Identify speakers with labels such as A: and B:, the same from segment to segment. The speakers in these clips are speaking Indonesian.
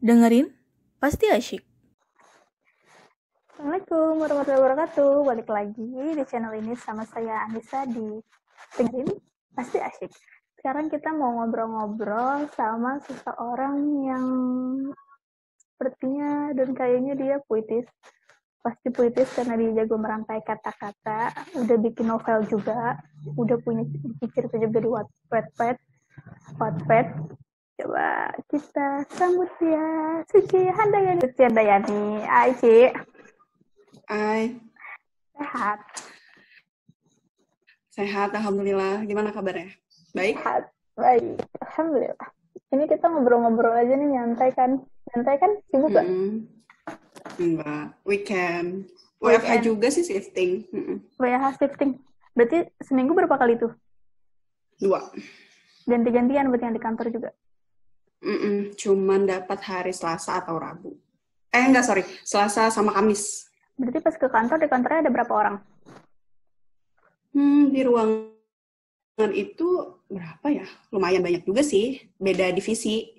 A: Dengerin, pasti asyik.
B: Assalamualaikum warahmatullahi wabarakatuh. Balik lagi di channel ini sama saya Anissa di Dengerin Pasti Asyik. Sekarang kita mau ngobrol-ngobrol sama seseorang yang sepertinya dan kayaknya dia puitis. Pasti puitis karena dia jago merangkai kata-kata, udah bikin novel juga, udah punya cerita juga di Wattpad. Coba kita sambut dia, Suci Handayani. Hai, Ci.
C: Hai,
B: Sehat.
C: Alhamdulillah. Gimana kabarnya? Baik?
B: Sehat. Baik. Alhamdulillah. Ini kita ngobrol-ngobrol aja nih, nyantai kan? Nyantai kan? Sibuk gak?
C: Enggak. Weekend. WFH juga sih shifting.
B: WFH shifting. Berarti seminggu berapa kali tuh?
C: 2.
B: Ganti-gantian berarti yang di kantor juga?
C: Cuman dapat hari Selasa atau Rabu. Selasa sama Kamis.
B: Berarti pas ke kantor, di kantornya ada berapa orang?
C: Di ruangan itu berapa ya? Lumayan banyak juga sih. Beda divisi.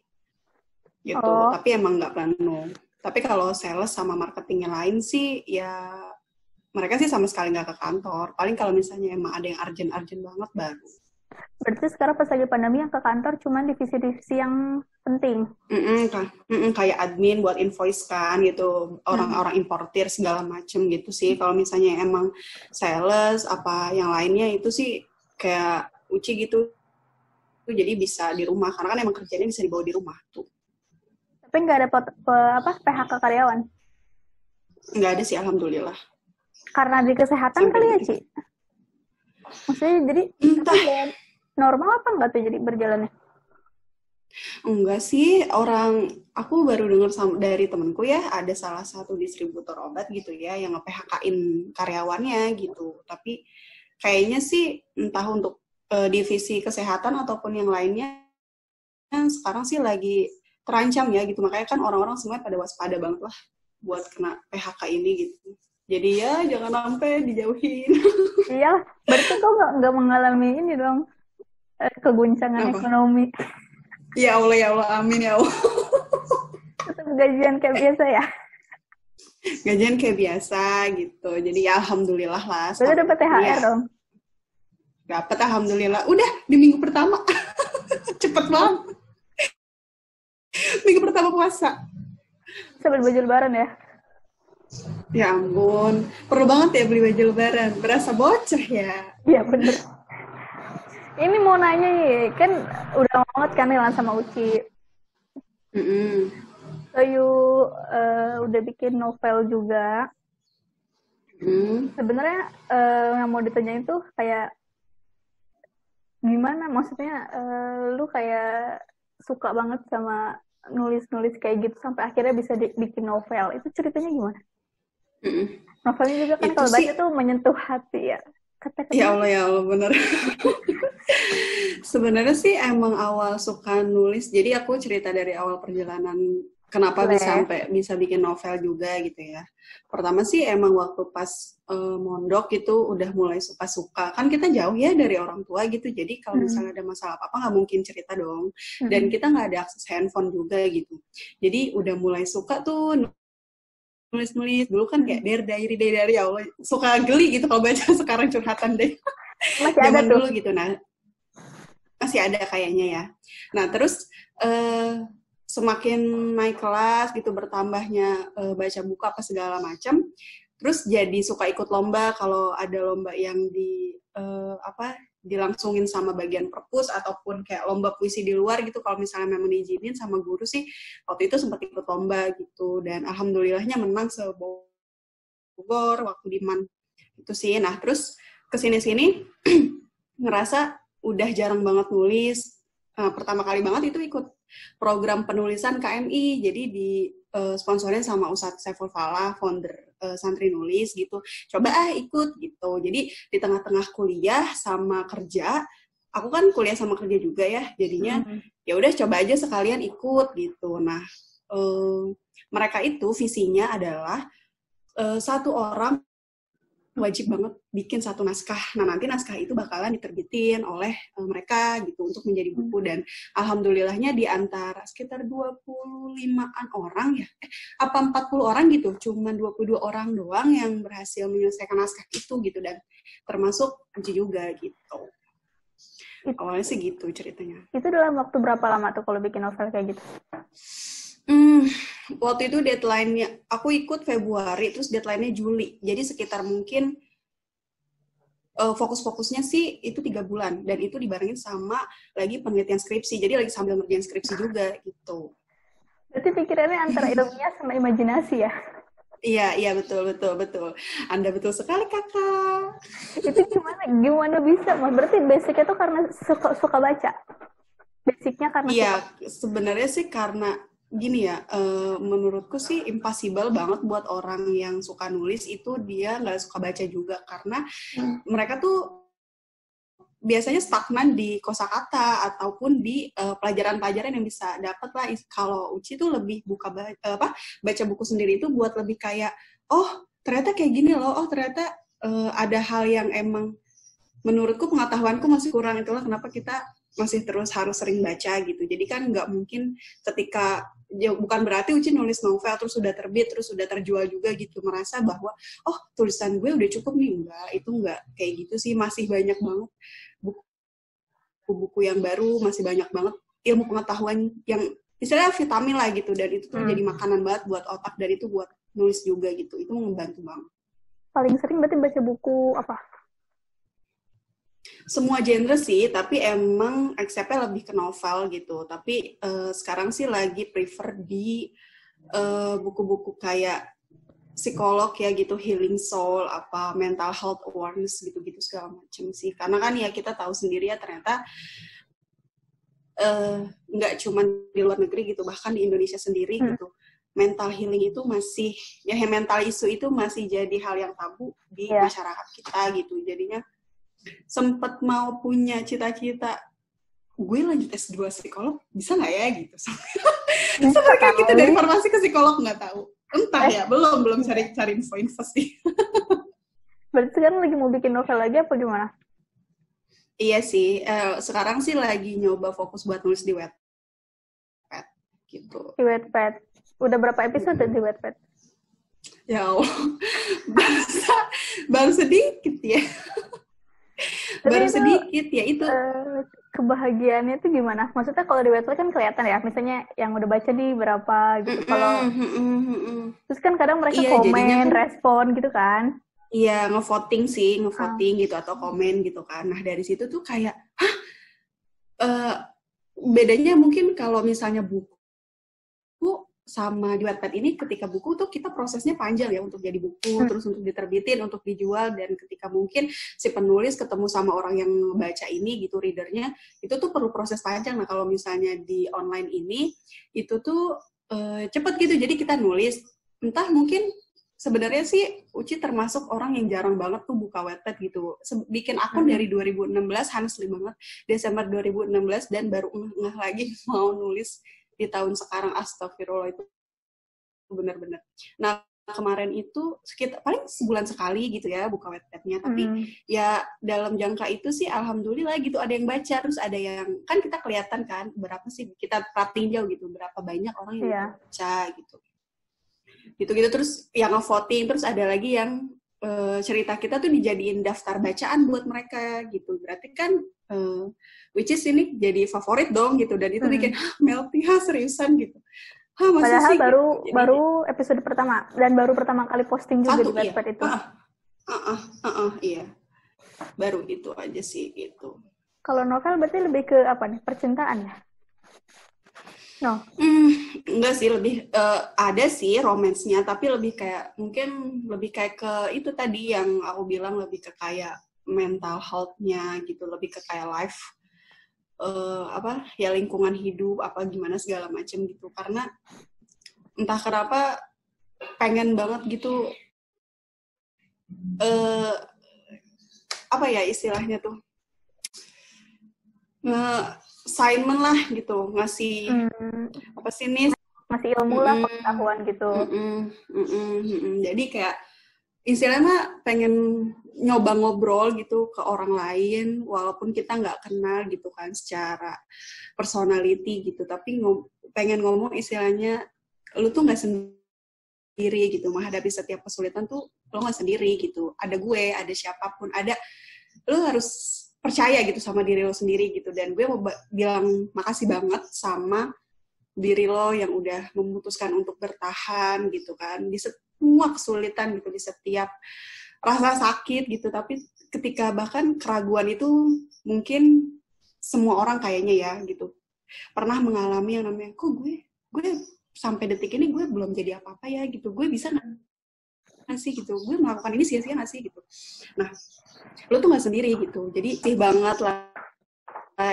C: Gitu.
B: Oh.
C: Tapi emang nggak penuh. Tapi kalau sales sama marketing yang lain sih, ya mereka sih sama sekali nggak ke kantor. Paling kalau misalnya emang ada yang urgent banget baru.
B: Berarti sekarang pas lagi pandemi yang ke kantor cuma divisi-divisi yang penting?
C: Kayak admin buat invoice kan gitu, orang-orang importir segala macem gitu sih. Kalau misalnya emang sales apa yang lainnya itu sih kayak Uci gitu, jadi bisa di rumah karena kan emang kerjanya bisa dibawa di rumah tuh.
B: Tapi nggak ada PHK karyawan?
C: Nggak ada sih, alhamdulillah.
B: Karena di kesehatan kali ya, Ci? Maksudnya jadi normal apa nggak tuh jadi berjalannya?
C: Enggak sih, aku baru dengar dari temenku ya, ada salah satu distributor obat gitu ya, yang nge-PHK-in karyawannya gitu. Tapi kayaknya sih entah untuk divisi kesehatan ataupun yang lainnya, sekarang sih lagi terancam ya gitu. Makanya kan orang-orang semuanya pada waspada banget lah buat kena PHK ini gitu. Jadi ya jangan sampai dijauhin.
B: Iyalah, berarti kau nggak mengalami ini dong, keguncangan ekonomi.
C: Ya Allah, amin ya Allah.
B: Tetap gajian kayak biasa ya?
C: Gajian kayak biasa gitu. Jadi ya alhamdulillah lah.
B: Berarti dapat THR dong?
C: Dapat alhamdulillah. Udah di minggu pertama. Cepet banget. Minggu pertama puasa.
B: Bisa beli baju lebaran ya?
C: Ya ampun. Perlu banget ya beli baju lebaran. Berasa bocah ya.
B: Iya bener. Ini mau nanya nih, kan udah banget kan Nilan sama Uci. Ayu udah bikin novel juga. Sebenarnya yang mau ditanyain tuh kayak gimana? Maksudnya lu kayak suka banget sama nulis-nulis kayak gitu sampai akhirnya bisa bikin novel. Itu ceritanya gimana? Novelnya juga kan kalau baca tuh menyentuh hati ya. Kata-kata
C: ya Allah bener. Sebenarnya sih emang awal suka nulis, jadi aku cerita dari awal perjalanan kenapa bisa bikin novel juga gitu ya. Pertama sih emang waktu pas mondok itu udah mulai suka-suka, kan kita jauh ya dari orang tua gitu, jadi kalau misalnya ada masalah apa-apa nggak mungkin cerita dong, dan kita nggak ada akses handphone juga gitu, jadi udah mulai suka tuh nulis dulu kan kayak diary ya Allah, suka geli gitu kalau baca sekarang curhatan deh.
B: Masih ada tuh
C: dulu gitu. Nah masih ada kayaknya ya. Nah terus semakin naik kelas gitu, bertambahnya baca buku apa segala macam, terus jadi suka ikut lomba. Kalau ada lomba yang dilangsungin sama bagian perpus ataupun kayak lomba puisi di luar gitu, kalau misalnya memang diizinin sama guru sih, waktu itu sempat ikut lomba gitu, dan alhamdulillahnya menang se-Bogor waktu di MAN itu sih. Nah terus kesini-sini ngerasa udah jarang banget nulis. Pertama kali banget itu ikut program penulisan KMI, jadi sponsorin sama Ustadz Saiful Falah, founder Santri Nulis gitu. Coba ikut gitu. Jadi di tengah-tengah kuliah sama kerja, aku kan kuliah sama kerja juga ya, jadinya ya udah coba aja sekalian ikut gitu. Nah mereka itu visinya adalah satu orang wajib banget bikin satu naskah. Nah, nanti naskah itu bakalan diterbitin oleh mereka gitu untuk menjadi buku. Dan alhamdulillahnya di antara sekitar 25-an orang ya, apa 40 orang gitu, cuman 22 orang doang yang berhasil menyelesaikan naskah itu gitu, dan termasuk Uci juga gitu. Awalnya sih gitu ceritanya.
B: Itu dalam waktu berapa lama tuh kalau bikin novel kayak gitu?
C: Waktu itu deadline-nya, aku ikut Februari, terus deadline-nya Juli. Jadi sekitar mungkin fokus-fokusnya sih itu 3 bulan. Dan itu dibarengin sama lagi penelitian skripsi. Jadi lagi sambil ngerjain skripsi juga gitu.
B: Berarti pikirannya antara ilmiah sama imajinasi ya?
C: Iya, betul. Anda betul sekali, Kakak.
B: Itu gimana bisa? Berarti basicnya tuh karena suka baca? Basicnya karena
C: Iya, sebenarnya sih karena gini ya, menurutku sih impossible banget buat orang yang suka nulis itu dia nggak suka baca juga, karena mereka tuh biasanya stagnan di kosakata ataupun di pelajaran-pelajaran yang bisa dapat lah. Kalau Uci tuh lebih baca buku sendiri itu buat lebih kayak, oh ternyata kayak gini loh, oh ternyata ada hal yang emang menurutku pengetahuanku masih kurang, itulah kenapa kita masih terus harus sering baca gitu. Jadi kan nggak mungkin ketika, ya bukan berarti Uci nulis novel terus sudah terbit, terus sudah terjual juga gitu, merasa bahwa oh tulisan gue udah cukup nih. Enggak, itu nggak kayak gitu sih. Masih banyak banget buku-buku yang baru, masih banyak banget ilmu pengetahuan yang istilahnya vitamin lah gitu, dan itu tuh jadi makanan banget buat otak, dan itu buat nulis juga gitu. Itu membantu banget.
B: Paling sering berarti baca buku apa?
C: Semua genre sih, tapi emang accept-nya lebih ke novel gitu. Tapi sekarang sih lagi prefer di buku-buku kayak psikolog ya gitu, healing soul, apa mental health awareness gitu-gitu segala macam sih. Karena kan ya kita tahu sendiri ya ternyata nggak cuma di luar negeri gitu, bahkan di Indonesia sendiri gitu. Mental healing itu masih, ya mental isu itu masih jadi hal yang tabu di masyarakat kita gitu. Jadinya sempet mau punya cita-cita gue lanjut S2 psikolog, bisa nggak ya gitu. Sebenarnya kita dari farmasi ke psikolog nggak tahu. Entah ya, belum cari info sih.
B: Berarti sekarang lagi mau bikin novel lagi apa gimana?
C: Iya sih, sekarang sih lagi nyoba fokus buat nulis di Wattpad gitu.
B: Di Wattpad. Udah berapa episode di Wattpad?
C: Ya Allah, baru sedikit ya. Baru sedikit ya itu.
B: Kebahagiaannya itu gimana? Maksudnya kalau di Wattpad kan kelihatan ya, misalnya yang udah baca nih berapa gitu. Kalau terus kan kadang mereka komen, respon gitu kan?
C: Iya, ngevoting gitu atau komen gitu kan. Nah dari situ tuh kayak, bedanya mungkin kalau misalnya buku sama di Wattpad ini, ketika buku tuh kita prosesnya panjang ya untuk jadi buku, terus untuk diterbitin, untuk dijual, dan ketika mungkin si penulis ketemu sama orang yang baca ini gitu, readernya, itu tuh perlu proses panjang. Nah kalau misalnya di online ini, itu tuh cepet gitu, jadi kita nulis, entah mungkin sebenarnya sih Uci termasuk orang yang jarang banget tuh buka Wattpad gitu. Bikin akun dari 2016, honestly banget, Desember 2016, dan baru ngeh lagi mau nulis di tahun sekarang. Astagfirullah, itu benar-benar. Nah kemarin itu sekitar paling sebulan sekali gitu ya buka Wattpad-nya, tapi ya dalam jangka itu sih alhamdulillah gitu ada yang baca, terus ada yang, kan kita kelihatan kan berapa sih, kita perhatiin jauh gitu berapa banyak orang yang baca gitu terus yang nge-voting, terus ada lagi yang cerita kita tuh dijadiin daftar bacaan buat mereka gitu, berarti kan which is ini jadi favorit dong gitu, dan itu bikin melting, seriusan gitu.
B: Padahal sih, baru episode pertama dan baru pertama kali posting juga di Wattpad itu.
C: Iya, baru itu aja sih itu.
B: Kalau novel berarti lebih ke apa nih, percintaan ya? No.
C: Enggak sih, lebih ada sih romance-nya, tapi lebih kayak mungkin lebih kayak ke itu tadi yang aku bilang, lebih ke kayak mental health-nya gitu, lebih ke kayak life ya lingkungan hidup apa gimana segala macam gitu. Karena entah kenapa pengen banget gitu apa ya istilahnya tuh, assignment lah gitu, ngasih apa sih nih,
B: ngasih ilmu lah, pengetahuan gitu.
C: Jadi kayak istilahnya pengen nyoba ngobrol gitu ke orang lain, walaupun kita nggak kenal gitu kan secara personality gitu, tapi pengen ngomong istilahnya, lu tuh nggak sendiri gitu, menghadapi setiap kesulitan tuh lu nggak sendiri gitu, ada gue, ada siapapun, ada, lu harus percaya gitu sama diri lo sendiri gitu. Dan gue mau bilang makasih banget sama diri lo yang udah memutuskan untuk bertahan gitu kan, di semua kesulitan gitu, di setiap rasa sakit gitu. Tapi ketika bahkan keraguan itu mungkin semua orang kayaknya ya gitu pernah mengalami yang namanya, kok gue sampai detik ini gue belum jadi apa-apa ya gitu, gue bisa nggak sih gitu, gue melakukan ini sia-sia nggak sih gitu. Nah, lo tuh nggak sendiri gitu. Jadi sih banget lah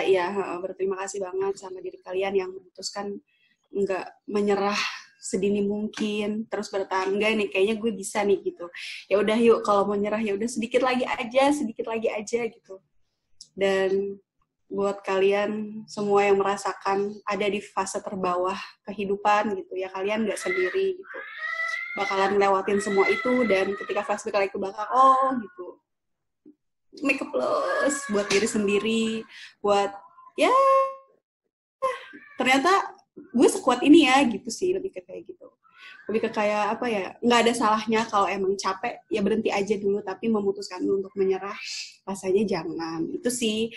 C: ya, berterima kasih banget sama diri kalian yang memutuskan nggak menyerah sedini mungkin, terus bertahan, enggak nih kayaknya gue bisa nih gitu, ya udah yuk kalau mau nyerah ya udah sedikit lagi aja gitu. Dan buat kalian semua yang merasakan ada di fase terbawah kehidupan gitu ya, kalian nggak sendiri gitu, bakalan lewatin semua itu. Dan ketika flashback lagi ke belakang, oh gitu, make a plus buat diri sendiri, buat ya ternyata gue sekuat ini ya gitu sih, lebih ke kayak gitu, lebih ke kayak apa ya, nggak ada salahnya kalau emang capek ya berhenti aja dulu, tapi memutuskan untuk menyerah rasanya jangan. Itu sih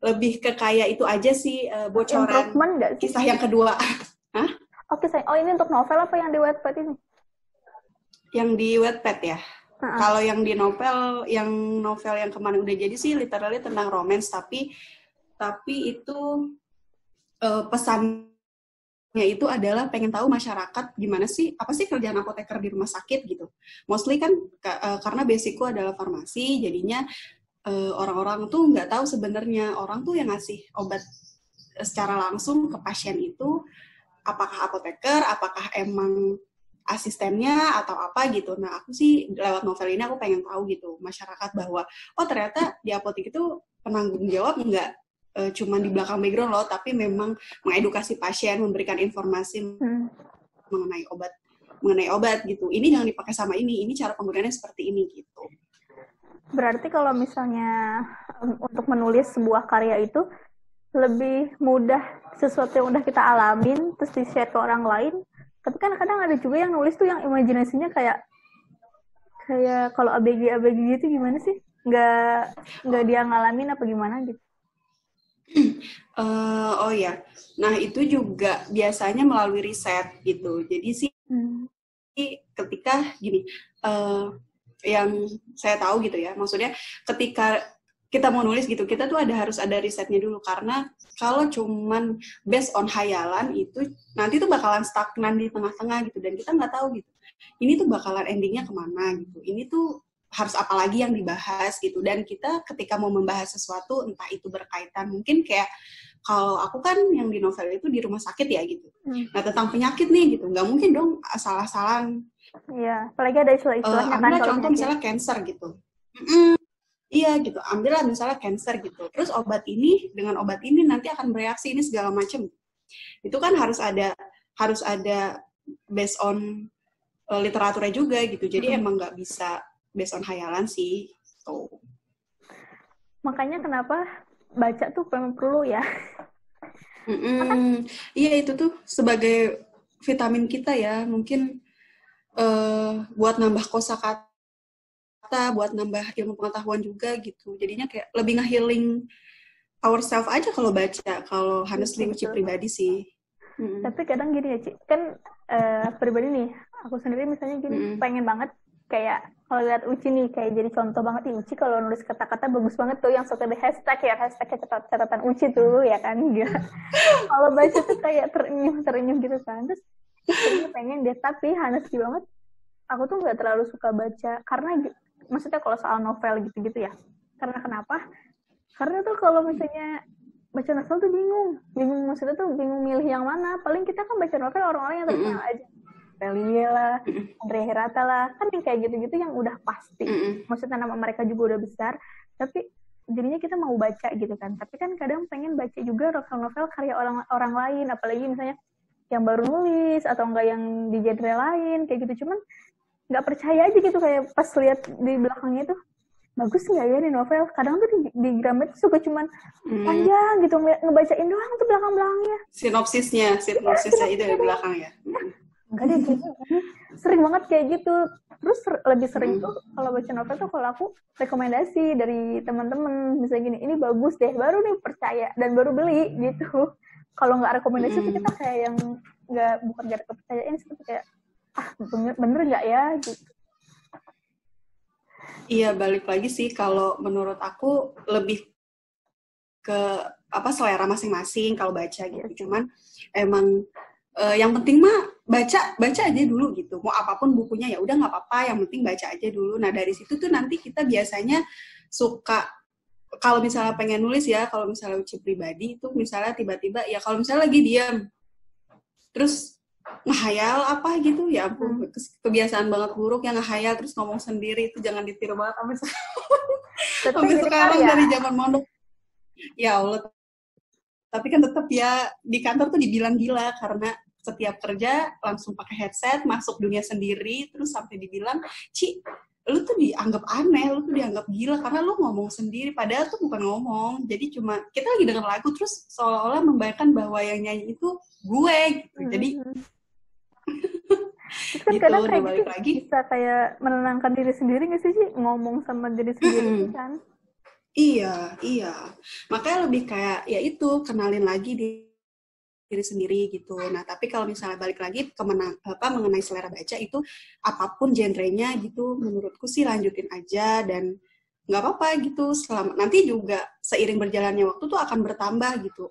C: lebih ke kayak itu aja sih, bocoran kisah yang kedua. Hah?
B: Oke, oh ini untuk novel apa yang di Wattpad ini?
C: Yang di Wattpad ya. Kalau yang di novel yang kemarin udah jadi sih literally tentang romance, tapi itu pesannya itu adalah pengen tahu masyarakat gimana sih, apa sih kerjaan apoteker di rumah sakit gitu. Mostly kan karena basicku adalah farmasi, jadinya orang-orang tuh nggak tahu sebenarnya orang tuh yang ngasih obat secara langsung ke pasien itu apakah apoteker, apakah emang asistennya atau apa gitu. Nah, aku sih lewat novel ini aku pengen tahu gitu masyarakat bahwa oh ternyata di apotek itu penanggung jawab nggak cuma di belakang background loh, tapi memang mengedukasi pasien, memberikan informasi mengenai obat gitu. Ini jangan dipakai sama ini cara penggunaannya seperti ini gitu.
B: Berarti kalau misalnya untuk menulis sebuah karya itu lebih mudah sesuatu yang udah kita alamin terus di-share ke orang lain. Tapi kan kadang ada juga yang nulis tuh yang imajinasinya kayak kalau ABG gitu gimana sih? Nggak dia ngalamin apa gimana gitu.
C: Oh ya, nah itu juga biasanya melalui riset gitu. Jadi sih ketika gini, yang saya tahu gitu ya, maksudnya ketika kita mau nulis gitu, kita tuh harus ada risetnya dulu, karena kalau cuman based on hayalan itu nanti tuh bakalan stagnan di tengah-tengah gitu, dan kita nggak tahu gitu. Ini tuh bakalan endingnya kemana gitu. Ini tuh harus apa lagi yang dibahas gitu. Dan kita ketika mau membahas sesuatu, entah itu berkaitan, mungkin kayak kalau aku kan yang di novel itu di rumah sakit ya gitu. Nah tentang penyakit nih gitu, nggak mungkin dong asal-asalan.
B: Iya, apalagi ada istilah-istilahnya kan.
C: Ambillah contoh misalnya cancer gitu. Iya gitu, ambillah misalnya cancer gitu. Terus dengan obat ini nanti akan bereaksi ini segala macam. Itu kan harus ada based on literaturnya juga gitu. Jadi emang nggak bisa based on hayalan sih. Tuh.
B: Makanya kenapa baca tuh perlu ya.
C: Iya itu tuh sebagai vitamin kita ya. Mungkin buat nambah kosakata, buat nambah ilmu pengetahuan juga gitu. Jadinya kayak lebih nge-healing ourselves aja kalau baca. Kalau honestly Uci pribadi sih.
B: Tapi kadang gini ya Ci, kan pribadi nih, aku sendiri misalnya gini, pengen banget kayak kalau lihat Uci nih, kayak jadi contoh banget nih, Uci kalau nulis kata-kata bagus banget tuh, yang suka di hashtagnya catatan Uci tuh, ya kan, gila. Kalau baca tuh kayak terenyuh gitu kan, terus pengen deh, tapi honestly banget, aku tuh nggak terlalu suka baca, karena maksudnya kalau soal novel gitu-gitu ya, karena kenapa? Karena tuh kalau misalnya baca novel tuh bingung maksudnya tuh bingung milih yang mana. Paling kita kan baca novel orang-orang yang terkenal aja, Pelia lah, Andrea Hirata lah, kan yang kayak gitu-gitu yang udah pasti. Maksudnya nama mereka juga udah besar, tapi jadinya kita mau baca gitu kan. Tapi kan kadang pengen baca juga novel-novel karya orang lain, apalagi misalnya yang baru nulis atau enggak yang di genre lain kayak gitu. Cuman nggak percaya aja gitu, kayak pas lihat di belakangnya tuh bagus nggak ya nih novel. Kadang tuh di Gramet tuh suka cuman panjang gitu, ngebacain doang tuh belakang-belakangnya.
C: Sinopsisnya itu di belakang ya.
B: Enggak deh, kayak gini. Sering banget kayak gitu. Terus lebih sering tuh kalau baca novel tuh kalau aku rekomendasi dari teman-teman, misalnya gini, ini bagus deh, baru nih percaya dan baru beli gitu. Kalau nggak rekomendasi tuh kita kayak yang bukan nggak kepercayaan, seperti kayak bener nggak ya gitu.
C: Iya, balik lagi sih kalau menurut aku lebih ke selera masing-masing kalau baca gitu. Cuman emang yang penting mah baca aja dulu gitu. Mau apapun bukunya ya udah nggak apa-apa, yang penting baca aja dulu. Nah, dari situ tuh nanti kita biasanya suka, kalau misalnya pengen nulis ya, kalau misalnya uji pribadi itu misalnya tiba-tiba ya kalau misalnya lagi diam terus ngehayal apa gitu, ya ampun, kebiasaan banget buruk yang ngehayal terus ngomong sendiri, itu jangan ditiru banget sampai sekarang dari zaman mondok. Ya Allah, tapi kan tetap ya di kantor tuh dibilang gila karena setiap kerja langsung pakai headset, masuk dunia sendiri, terus sampai dibilang, Ci, lu tuh dianggap aneh, lu tuh dianggap gila karena lu ngomong sendiri, padahal tuh bukan ngomong, jadi cuma kita lagi denger lagu terus seolah-olah membayangkan bahwa yang nyanyi itu gue gitu. Jadi
B: kan gitu, kadang kayak gitu lagi bisa kayak menenangkan diri sendiri nggak sih, ngomong sama diri sendiri kan.
C: Iya. Makanya lebih kayak ya itu, kenalin lagi diri sendiri gitu. Nah, tapi kalau misalnya balik lagi ke mengenai selera baca itu, apapun genrenya gitu, menurutku sih lanjutin aja dan nggak apa-apa gitu. Nanti juga seiring berjalannya waktu tuh akan bertambah gitu.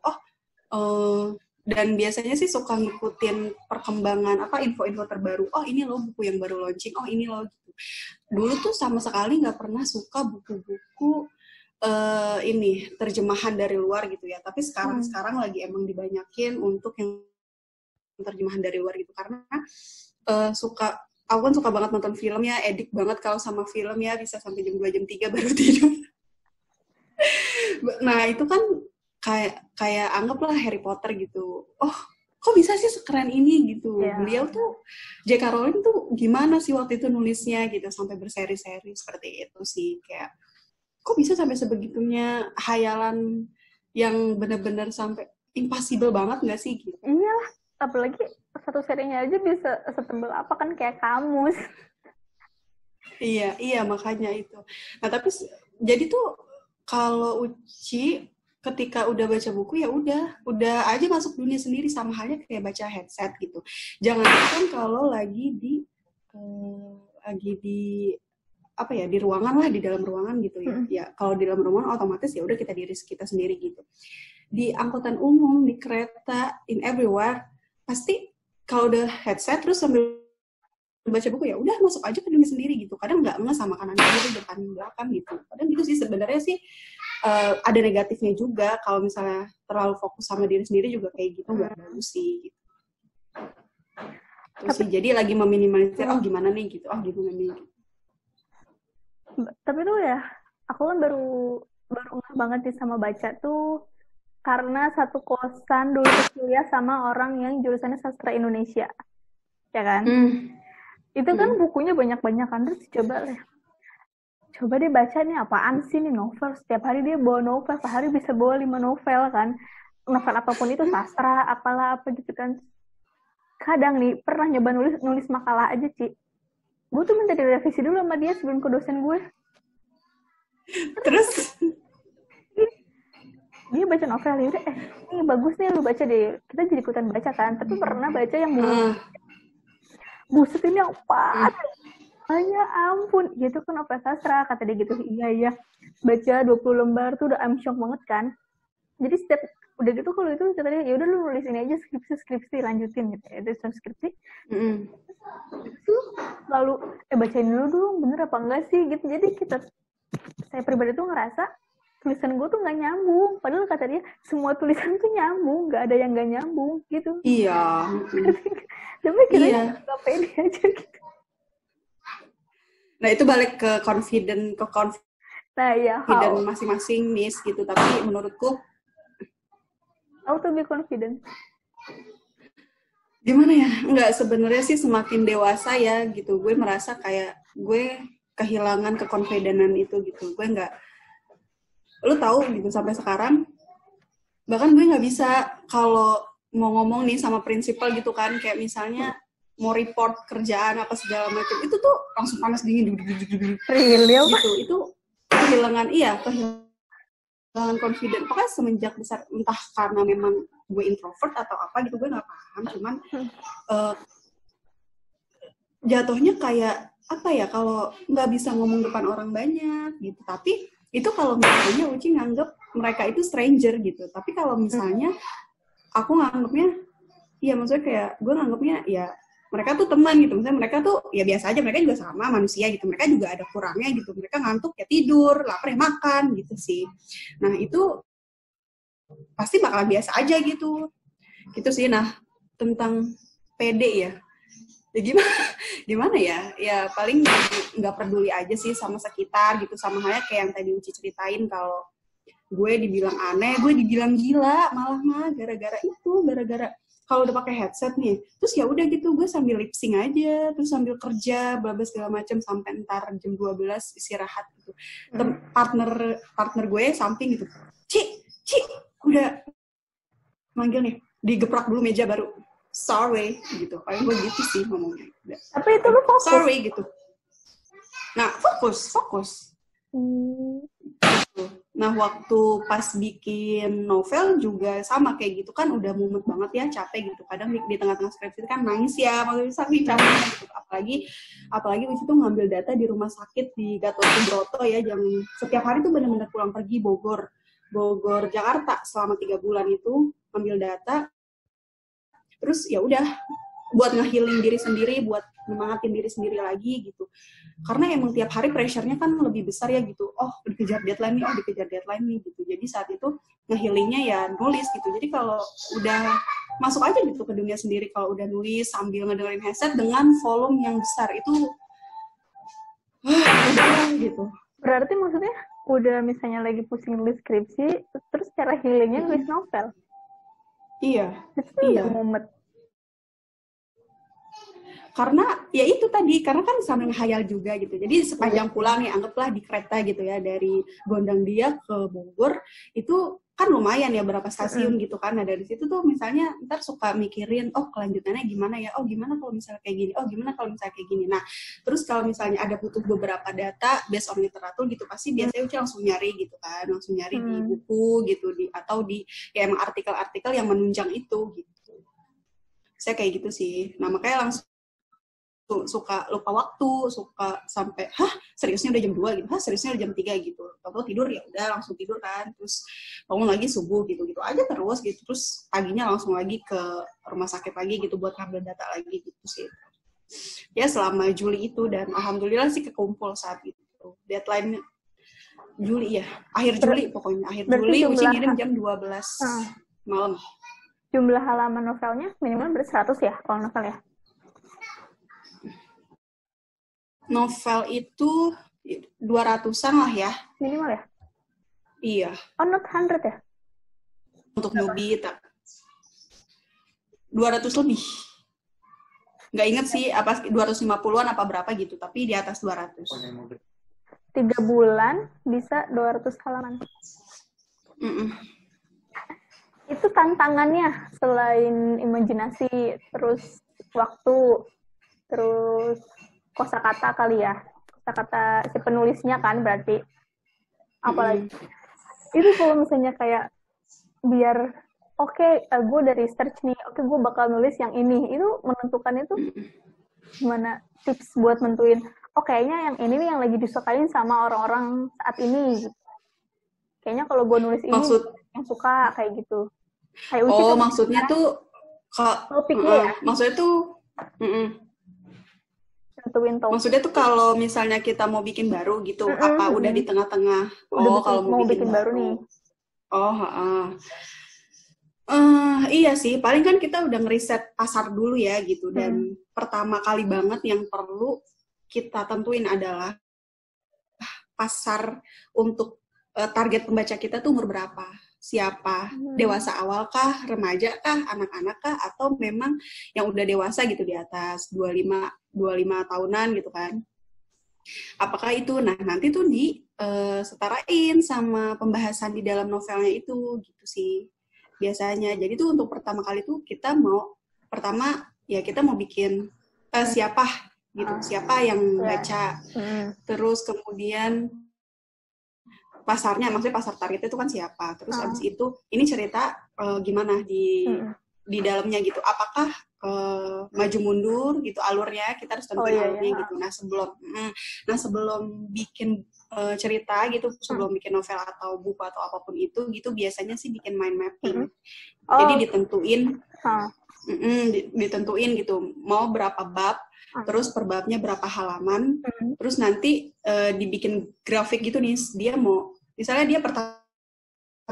C: Dan biasanya sih suka ngikutin perkembangan info-info terbaru. Oh, ini loh buku yang baru launching. Oh, ini loh gitu. Dulu tuh sama sekali nggak pernah suka buku-buku ini terjemahan dari luar gitu ya, tapi sekarang lagi emang dibanyakin untuk yang terjemahan dari luar gitu, karena aku kan suka banget nonton film ya, edik banget kalau sama film ya, bisa sampai jam 2 jam 3 baru tidur. Nah itu kan kayak anggaplah Harry Potter gitu, oh kok bisa sih sekeren ini gitu. Beliau tuh J.K. Rowling tuh gimana sih waktu itu nulisnya gitu, sampai berseri-seri seperti itu sih, kayak kok bisa sampai sebegitunya, hayalan yang benar-benar sampai impossible banget nggak sih gitu.
B: Iyalah, apalagi satu serinya aja bisa setebal apa kan, kayak kamus.
C: Iya makanya itu. Nah tapi jadi tuh kalau Uci ketika udah baca buku ya udah aja masuk dunia sendiri, sama halnya kayak baca headset gitu. Jangan kan kalau lagi di di ruangan lah, di dalam ruangan gitu ya. Ya kalau di dalam ruangan otomatis ya udah kita diri kita sendiri gitu. Di angkutan umum, di kereta, in everywhere, pasti kalau udah headset terus sambil baca buku ya udah masuk aja ke dunia sendiri gitu. Kadang nggak sama kanan kiri, depan belakang gitu. Kadang gitu sih sebenarnya sih ada negatifnya juga, kalau misalnya terlalu fokus sama diri sendiri juga kayak gitu nggak bagus sih gitu. Terus jadi lagi meminimalisir gimana nih gitu, gimana nih gitu.
B: Tapi tuh ya, aku kan baru ngeh banget sih sama baca tuh karena satu kosan dulu kuliah sama orang yang jurusannya sastra Indonesia, ya kan? Itu kan bukunya banyak-banyak kan, terus coba deh baca nih apaan sih nih novel, setiap hari dia bawa novel, sehari bisa bawa 5 novel kan, novel apapun itu, sastra, apalah apa gitu kan. Kadang nih pernah nyoba nulis makalah aja, Ci. Gue tuh minta direvisi dulu sama dia sebelum ke dosen gue.
C: Terus
B: dia baca novel, ya udah ini bagus nih lu baca deh, kita jadi ikutan baca kan. Tapi pernah baca yang buset ini apa? Ya ampun, gitu kan novel sastra, kata dia gitu. Iya baca 20 lembar tuh udah shock banget kan. Jadi setiap udah gitu, kalau itu kata dia ya udah lu nulis ini aja, skripsi lanjutin gitu ya. Itu skripsi lalu bacain dulu dong, bener apa enggak sih gitu. Jadi saya pribadi tuh ngerasa tulisan gue tuh nggak nyambung, padahal kata dia semua tulisan tuh nyambung, nggak ada yang nggak nyambung gitu.
C: Iya.
B: Tapi kita nggak pede aja gitu.
C: Nah itu balik ke confident masing-masing nih gitu. Tapi menurutku
B: how to be confident.
C: Gimana ya? Enggak, sebenarnya sih semakin dewasa ya gitu. Gue merasa kayak gue kehilangan kekonfidenan itu gitu. Gue nggak, lu tahu gitu sampai sekarang. Bahkan gue nggak bisa kalau mau ngomong nih sama prinsipal gitu kan, kayak misalnya mau report kerjaan apa segala macam, itu tuh langsung panas dingin gitu. Itu kehilangan confident. Pokoknya semenjak besar, entah karena memang gue introvert atau apa gitu, gue nggak paham. Cuman jatuhnya kayak apa ya, kalau nggak bisa ngomong depan orang banyak gitu. Tapi itu kalau misalnya Uci nganggep mereka itu stranger gitu. Tapi kalau misalnya aku nganggepnya, ya maksudnya kayak gue nganggepnya ya mereka tuh teman gitu. Misalnya mereka tuh ya biasa aja, mereka juga sama manusia gitu. Mereka juga ada kurangnya gitu. Mereka ngantuk ya tidur, lapar ya makan gitu sih. Nah itu pasti bakalan biasa aja gitu. Gitu sih. Nah tentang pede ya. Ya gimana ya? Ya paling nggak peduli aja sih sama sekitar gitu. Sama halnya kayak yang tadi Uci ceritain, kalau gue dibilang aneh, gue dibilang gila, malah gara-gara kalau udah pakai headset nih, terus ya udah gitu gue sambil lip sync aja, terus sambil kerja, bla bla segala macam sampai ntar jam 12 istirahat gitu. Partner gue samping gitu, Ci, udah manggil nih, digeprak dulu meja baru, sorry gitu. Paling gue gitu sih ngomongnya.
B: Tapi itu lu fokus.
C: Sorry gitu. Nah, fokus. Nah, waktu pas bikin novel juga sama kayak gitu kan, udah mumet banget ya, capek gitu. Kadang di tengah-tengah skripsi kan nangis ya, maksudnya saking capek gitu. Apalagi waktu itu ngambil data di rumah sakit di Gatot Subroto ya, yang setiap hari tuh bener-bener pulang pergi Bogor, Jakarta selama 3 bulan itu ngambil data. Terus ya udah buat nge-healing diri sendiri, buat nyemangatin diri sendiri lagi gitu. Karena emang tiap hari pressure-nya kan lebih besar ya gitu. Oh, dikejar deadline nih gitu. Jadi saat itu nge-healingnya ya nulis gitu. Jadi kalau udah masuk aja gitu ke dunia sendiri, kalau udah nulis sambil ngedengerin headset dengan volume yang besar itu gitu.
B: Berarti maksudnya udah misalnya lagi pusing nulis skripsi, terus cara healingnya nulis novel.
C: Iya.
B: Itu mumet.
C: Karena ya itu tadi, karena kan sambil ngehayal juga gitu. Jadi sepanjang pulang nih, anggaplah di kereta gitu ya, dari Gondang Dia ke Bogor, itu kan lumayan ya berapa stasiun gitu kan. Nah dari situ tuh misalnya ntar suka mikirin, oh kelanjutannya gimana ya, oh gimana kalau misalnya kayak gini, oh gimana kalau misalnya kayak gini. Nah terus kalau misalnya ada butuh beberapa data based on literatur gitu, pasti biasanya Uci langsung nyari gitu kan, langsung nyari di buku gitu, atau di ya emang artikel-artikel yang menunjang itu gitu. Saya kayak gitu sih. Nah makanya langsung suka lupa waktu, suka sampai seriusnya udah jam 2 gitu, seriusnya udah jam 3 gitu. Kalau tidur ya udah langsung tidur kan, terus bangun lagi subuh gitu aja terus gitu. Terus paginya langsung lagi ke rumah sakit lagi gitu buat ngambil data lagi gitu sih. Ya selama Juli itu, dan alhamdulillah sih kekumpul saat itu. Deadline Juli ya, akhir Juli pokoknya, akhir Juli Uci ngirim jam 12 malam.
B: Jumlah halaman novelnya minimal 100 ya kalau novel ya?
C: Novel itu 200-an lah ya.
B: Minimal ya?
C: Iya.
B: Oh, not 100 ya?
C: Untuk newbie, 200 lebih. Nggak inget sih, apa 250-an apa berapa gitu, tapi di atas 200.
B: 3 bulan bisa 200 halaman. Itu tantangannya, selain imajinasi, terus waktu, terus kosakata kali ya, kosakata si penulisnya kan berarti. Apalagi itu kalau misalnya kayak biar gue udah research nih, gue bakal nulis yang ini, itu menentukan itu gimana, tips buat nentuin kayaknya yang ini nih yang lagi disukain sama orang-orang saat ini gitu. Kayaknya kalau gue nulis ini yang suka kayak gitu. Kayak
C: maksudnya tuh
B: topiknya ya?
C: Maksudnya tuh maksudnya tuh kalau misalnya kita mau bikin baru gitu, apa udah di tengah-tengah? Kalau mau bikin baru nih. Iya sih, paling kan kita udah ngeriset pasar dulu ya gitu. Dan pertama kali banget yang perlu kita tentuin adalah pasar untuk target pembaca kita tuh umur berapa. siapa, dewasa awal kah, remaja kah, anak-anak kah, atau memang yang udah dewasa gitu di atas 25 tahunan gitu kan. Apakah itu? Nah, nanti tuh setarain sama pembahasan di dalam novelnya itu gitu sih biasanya. Jadi tuh untuk pertama kali tuh kita mau bikin siapa gitu, siapa yang baca. Terus kemudian maksudnya pasar targetnya itu kan siapa. Terus abis itu ini cerita gimana di dalamnya gitu. Apakah maju mundur gitu alurnya, kita harus tentuin alurnya gitu. Nah sebelum bikin cerita gitu, sebelum bikin novel atau buku atau apapun itu gitu, biasanya sih bikin mind mapping. Jadi ditentuin gitu mau berapa bab, terus per babnya berapa halaman, terus nanti dibikin grafik gitu nih, dia mau misalnya dia pertama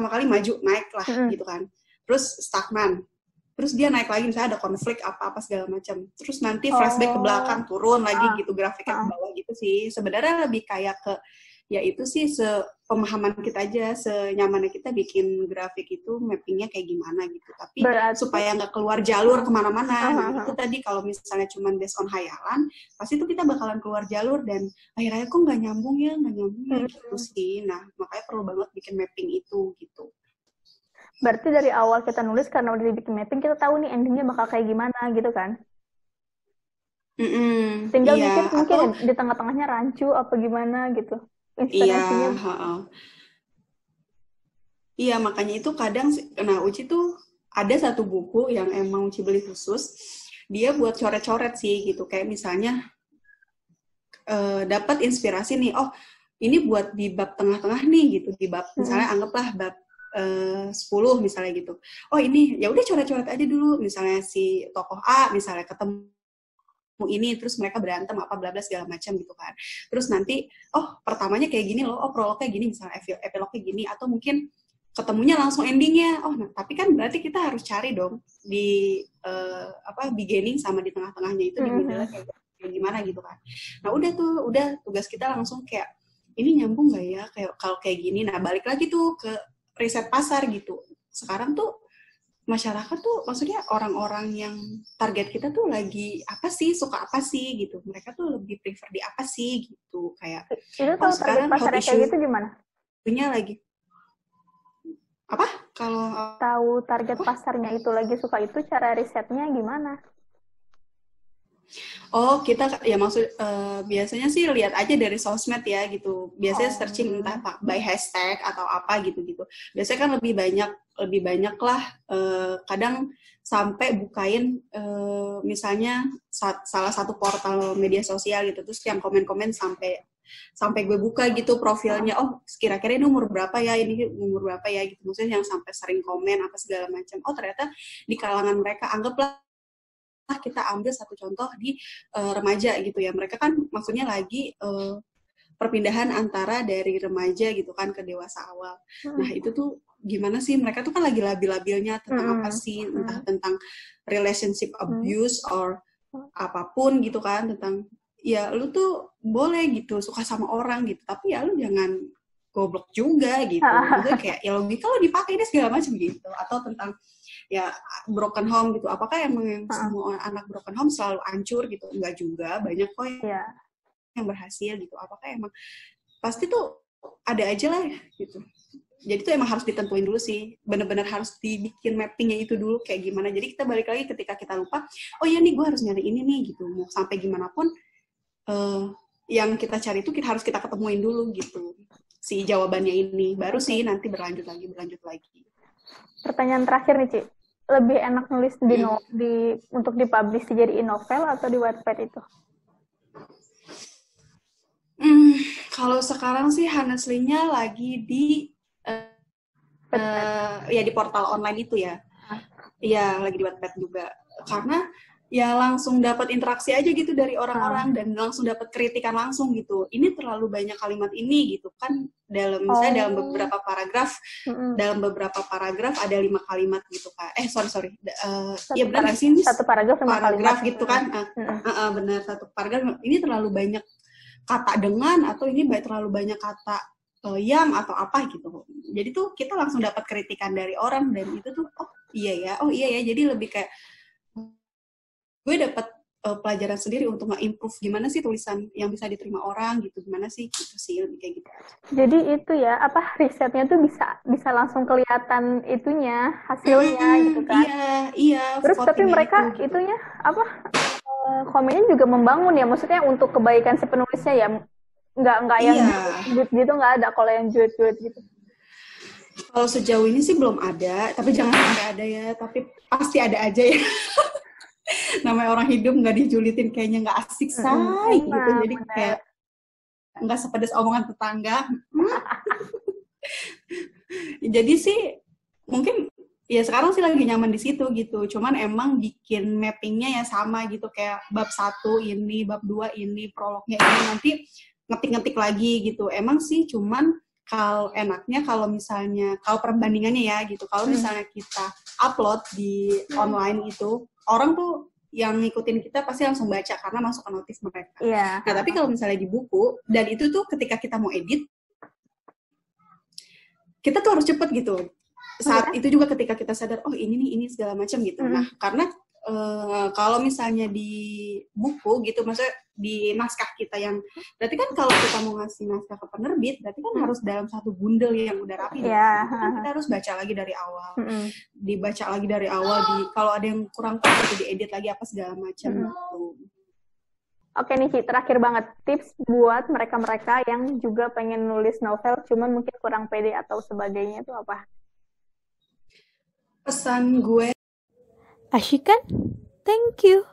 C: kali maju naik lah gitu kan, terus stagnan, terus dia naik lagi misalnya ada konflik apa segala macam, terus nanti flashback ke belakang turun lagi gitu grafiknya ke bawah gitu sih. Sebenarnya lebih kayak ke ya itu sih sepemahaman kita aja, senyamannya kita bikin grafik itu mappingnya kayak gimana gitu, tapi supaya nggak keluar jalur kemana-mana. Nah itu tadi kalau misalnya cuma based on hayalan, pasti itu kita bakalan keluar jalur dan akhirnya kok nggak nyambung ya gitu sih. Nah makanya perlu banget bikin mapping itu gitu.
B: Berarti dari awal kita nulis karena udah dibikin mapping, kita tahu nih endingnya bakal kayak gimana gitu kan. Tinggal mikir mungkin di tengah-tengahnya rancu apa gimana gitu.
C: Iya, makanya itu kadang, nah Uci tuh ada satu buku yang emang Uci beli khusus, dia buat coret-coret sih gitu, kayak misalnya dapat inspirasi nih, oh ini buat di bab tengah-tengah nih gitu, di bab misalnya anggaplah bab 10 misalnya gitu, oh ini ya udah coret-coret aja dulu, misalnya si tokoh A misalnya ketemu ini, terus mereka berantem apa bla bla segala macam gitu kan. Terus nanti pertamanya kayak gini loh, prolognya gini, misalnya epilognya gini, atau mungkin ketemunya langsung endingnya. Nah tapi kan berarti kita harus cari dong di beginning sama di tengah-tengahnya itu di middle kayak gimana gitu kan. Nah udah tugas kita langsung kayak ini nyambung nggak ya kayak kalau kayak gini. Nah balik lagi tuh ke riset pasar gitu. Sekarang tuh masyarakat tuh maksudnya orang-orang yang target kita tuh lagi apa sih, suka apa sih gitu. Mereka tuh lebih prefer di apa sih gitu. Kayak
B: itu tahu target pasarnya kayak gitu gimana?
C: Punya lagi. Apa? Kalau
B: tahu target pasarnya itu lagi suka itu, cara risetnya gimana?
C: Oh, kita ya maksud biasanya sih lihat aja dari sosmed ya gitu. Biasanya searching entah by hashtag atau apa gitu-gitu. Biasanya kan lebih banyak lah. Kadang sampai bukain misalnya salah satu portal media sosial gitu, terus yang komen-komen sampai gue buka gitu profilnya. Oh, kira-kira ini umur berapa ya? Ini umur berapa ya gitu. Maksudnya yang sampai sering komen apa segala macam. Oh, ternyata di kalangan mereka anggaplah kita ambil satu contoh di remaja gitu ya. Mereka kan maksudnya lagi perpindahan antara dari remaja gitu kan ke dewasa awal. Nah itu tuh gimana sih, mereka tuh kan lagi labil-labilnya tentang apa sih, entah tentang relationship abuse or apapun gitu kan, tentang ya lu tuh boleh gitu suka sama orang gitu, tapi ya lu jangan goblok juga gitu. Maksudnya kayak ya logika lo dipakai deh segala macam gitu. Atau tentang ya broken home gitu. Apakah emang yang semua anak broken home selalu hancur gitu? Enggak juga, banyak kok yang berhasil gitu. Apakah emang pasti tuh ada aja lah gitu. Jadi tuh emang harus ditentuin dulu sih. Benar-benar harus dibikin mappingnya itu dulu kayak gimana. Jadi kita balik lagi ketika kita lupa, oh iya nih gue harus nyari ini nih gitu. Mau sampai gimana pun yang kita cari itu harus kita ketemuin dulu gitu. Si jawabannya ini. Baru sih nanti berlanjut lagi.
B: Pertanyaan terakhir nih, Ci. Lebih enak nulis untuk dipublish dijadiin novel atau di Wattpad itu?
C: Kalau sekarang sih honestly-nya lagi di di portal online itu ya. Iya, lagi di Wattpad juga. Karena ya langsung dapat interaksi aja gitu dari orang-orang dan langsung dapat kritikan langsung gitu. Ini terlalu banyak kalimat ini gitu kan, misalnya dalam beberapa paragraf ada 5 kalimat gitu kan. Sorry. Ya benar sih ini
B: satu paragraf 5 kalimat
C: gitu kan. Benar, satu paragraf ini terlalu banyak kata dengan, atau ini terlalu banyak kata yang atau apa gitu. Jadi tuh kita langsung dapat kritikan dari orang, dan itu tuh oh iya ya, jadi lebih kayak gue dapat pelajaran sendiri untuk nge-improve gimana sih tulisan yang bisa diterima orang gitu, gimana sih gitu sih, lebih kayak gitu.
B: Jadi itu ya, apa, risetnya tuh bisa langsung kelihatan itunya, hasilnya gitu kan.
C: Iya.
B: Terus tapi mereka itu, gitu. Itunya apa, komennya juga membangun ya, maksudnya untuk kebaikan si penulisnya ya, nggak yang juit gitu, nggak ada kalau yang juit gitu.
C: Kalau sejauh ini sih belum ada, tapi jangan sampai ada ya, tapi pasti ada aja ya. Namanya orang hidup nggak dijulitin kayaknya nggak asik say gitu, jadi kayak nggak sepedas omongan tetangga. Jadi sih mungkin ya sekarang sih lagi nyaman di situ gitu, cuman emang bikin mappingnya ya sama gitu, kayak bab 1 ini, bab 2 ini, prolognya ini, nanti ngetik-ngetik lagi gitu. Emang sih cuman kalau enaknya kalau misalnya, kalau perbandingannya ya gitu, kalau misalnya kita upload di online itu, orang tuh yang ngikutin kita pasti langsung baca karena masuk ke notif mereka.
B: Yeah.
C: Nah, tapi kalau misalnya di buku, dan itu tuh ketika kita mau edit, kita tuh harus cepet gitu. Saat itu juga ketika kita sadar, oh ini segala macam gitu. Nah, karena kalau misalnya di buku gitu, maksudnya di naskah kita yang, berarti kan kalau kita mau ngasih naskah ke penerbit, berarti kan harus dalam satu bundel yang udah rapi.
B: Yeah.
C: Kan kita harus baca lagi dari awal, dibaca lagi dari awal, kalau ada yang kurang pas itu diedit lagi apa segala macam gitu.
B: Oke nih Ci, terakhir banget, tips buat mereka-mereka yang juga pengen nulis novel, cuman mungkin kurang pede atau sebagainya itu apa?
C: Pesan gue,
A: asyik kan? Thank you.